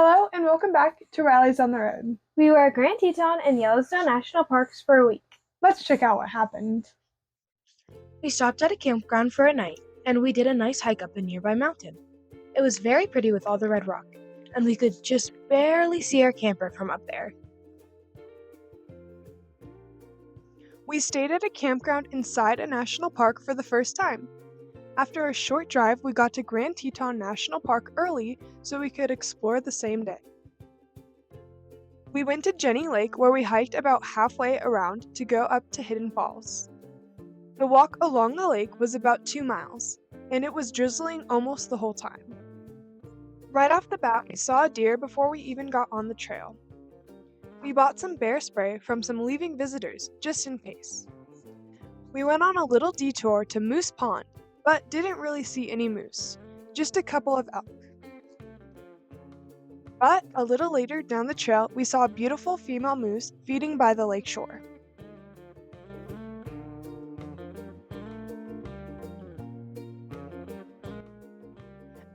Hello and welcome back to Rallies on the Road. We were at Grand Teton and Yellowstone National Parks for a week. Let's check out what happened. We stopped at a campground for a night, and we did a nice hike up a nearby mountain. It was very pretty with all the red rock, and we could just barely see our camper from up there. We stayed at a campground inside a national park for the first time. After a short drive, we got to Grand Teton National Park early so we could explore the same day. We went to Jenny Lake where we hiked about halfway around to go up to Hidden Falls. The walk along the lake was about 2 miles, and it was drizzling almost the whole time. Right off the bat, we saw a deer before we even got on the trail. We bought some bear spray from some leaving visitors, just in case. We went on a little detour to Moose Pond, but didn't really see any moose, just a couple of elk. But a little later down the trail, we saw a beautiful female moose feeding by the lake shore.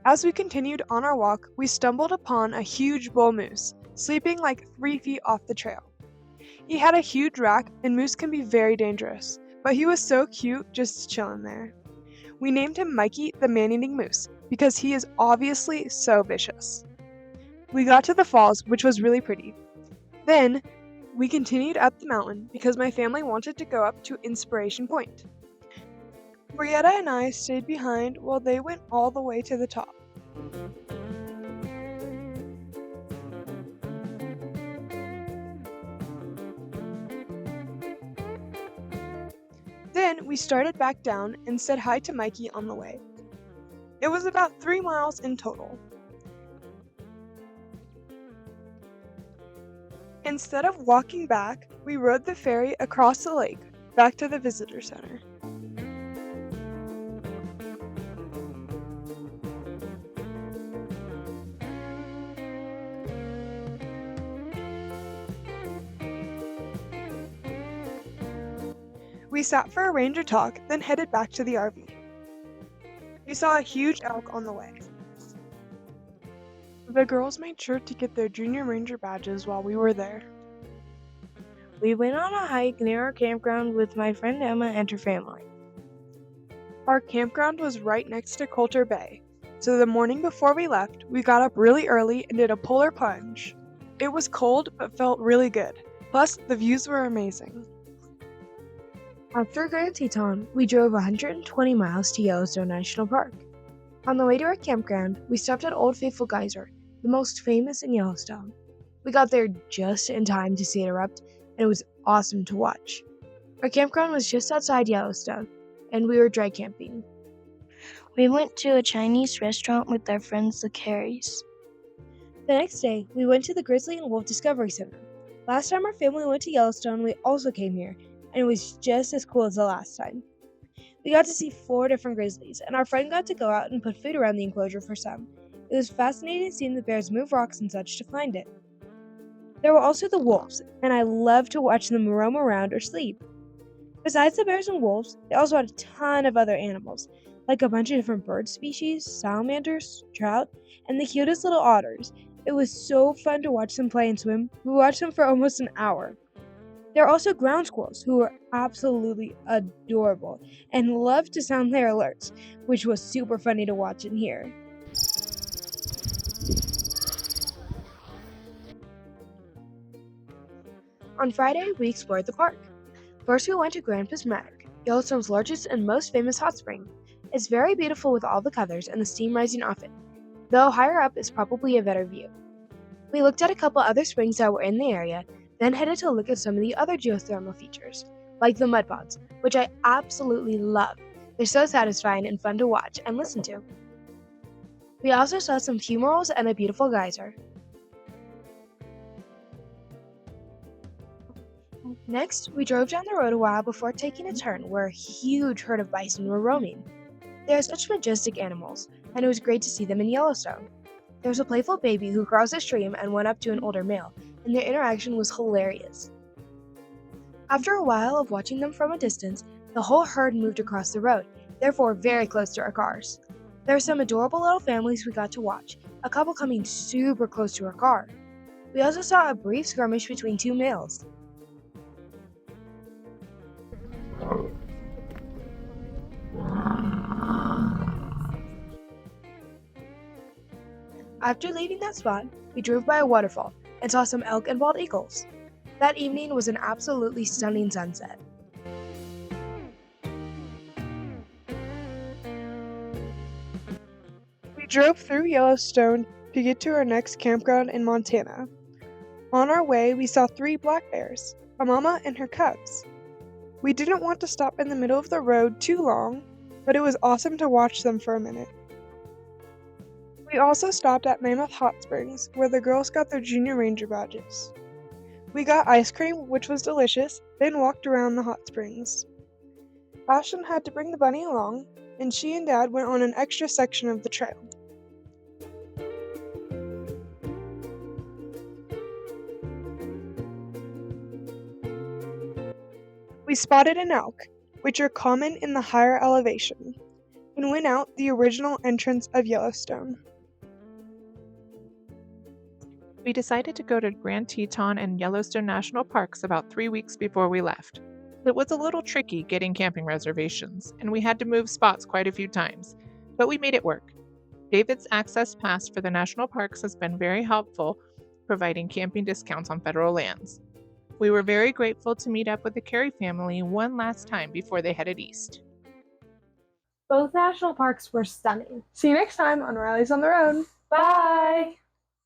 As we continued on our walk, we stumbled upon a huge bull moose, sleeping like 3 feet off the trail. He had a huge rack, and moose can be very dangerous, but he was so cute just chilling there. We named him Mikey the man-eating moose, because he is obviously so vicious. We got to the falls, which was really pretty. Then, we continued up the mountain because my family wanted to go up to Inspiration Point. Brietta and I stayed behind while they went all the way to the top. Then we started back down and said hi to Mikey on the way. It was about 3 miles in total. Instead of walking back, we rode the ferry across the lake, back to the visitor center. We sat for a ranger talk, then headed back to the RV. We saw a huge elk on the way. The girls made sure to get their junior ranger badges while we were there. We went on a hike near our campground with my friend Emma and her family. Our campground was right next to Coulter Bay, so the morning before we left, we got up really early and did a polar plunge. It was cold but felt really good, plus the views were amazing. After Grand Teton, we drove 120 miles to Yellowstone National Park. On the way to our campground, we stopped at Old Faithful Geyser, the most famous in Yellowstone. We got there just in time to see it erupt, and it was awesome to watch. Our campground was just outside Yellowstone, and we were dry camping. We went to a Chinese restaurant with our friends the Carries. The next day, we went to the Grizzly and Wolf Discovery Center. Last time our family went to Yellowstone, we also came here, and it was just as cool as the last time. We got to see 4 different grizzlies, and our friend got to go out and put food around the enclosure for some. It was fascinating seeing the bears move rocks and such to find it. There were also the wolves, and I loved to watch them roam around or sleep. Besides the bears and wolves, they also had a ton of other animals, like a bunch of different bird species, salamanders, trout, and the cutest little otters. It was so fun to watch them play and swim. We watched them for almost an hour. There are also ground squirrels, who were absolutely adorable and loved to sound their alerts, which was super funny to watch and hear. On Friday, we explored the park. First, we went to Grandpa's Mattock, Yellowstone's largest and most famous hot spring. It's very beautiful with all the colors and the steam rising off it, though higher up is probably a better view. We looked at a couple other springs that were in the area, then headed to look at some of the other geothermal features, like the mud ponds, which I absolutely love. They're so satisfying and fun to watch and listen to. We also saw some fumaroles and a beautiful geyser. Next, we drove down the road a while before taking a turn where a huge herd of bison were roaming. They are such majestic animals, and it was great to see them in Yellowstone. There was a playful baby who crossed a stream and went up to an older male, and their interaction was hilarious. After a while of watching them from a distance, the whole herd moved across the road, therefore very close to our cars. There were some adorable little families we got to watch, a couple coming super close to our car. We also saw a brief skirmish between two males. After leaving that spot, we drove by a waterfall and saw some elk and bald eagles. That evening was an absolutely stunning sunset. We drove through Yellowstone to get to our next campground in Montana. On our way, we saw 3 black bears, a mama and her cubs. We didn't want to stop in the middle of the road too long, but it was awesome to watch them for a minute. We also stopped at Mammoth Hot Springs, where the girls got their Junior Ranger badges. We got ice cream, which was delicious, then walked around the hot springs. Ashton had to bring the bunny along, and she and Dad went on an extra section of the trail. We spotted an elk, which are common in the higher elevation, and went out the original entrance of Yellowstone. We decided to go to Grand Teton and Yellowstone National Parks about 3 weeks before we left. It was a little tricky getting camping reservations, and we had to move spots quite a few times, but we made it work. David's access pass for the national parks has been very helpful, providing camping discounts on federal lands. We were very grateful to meet up with the Carey family one last time before they headed east. Both national parks were stunning. See you next time on Riley's on the Road. Bye!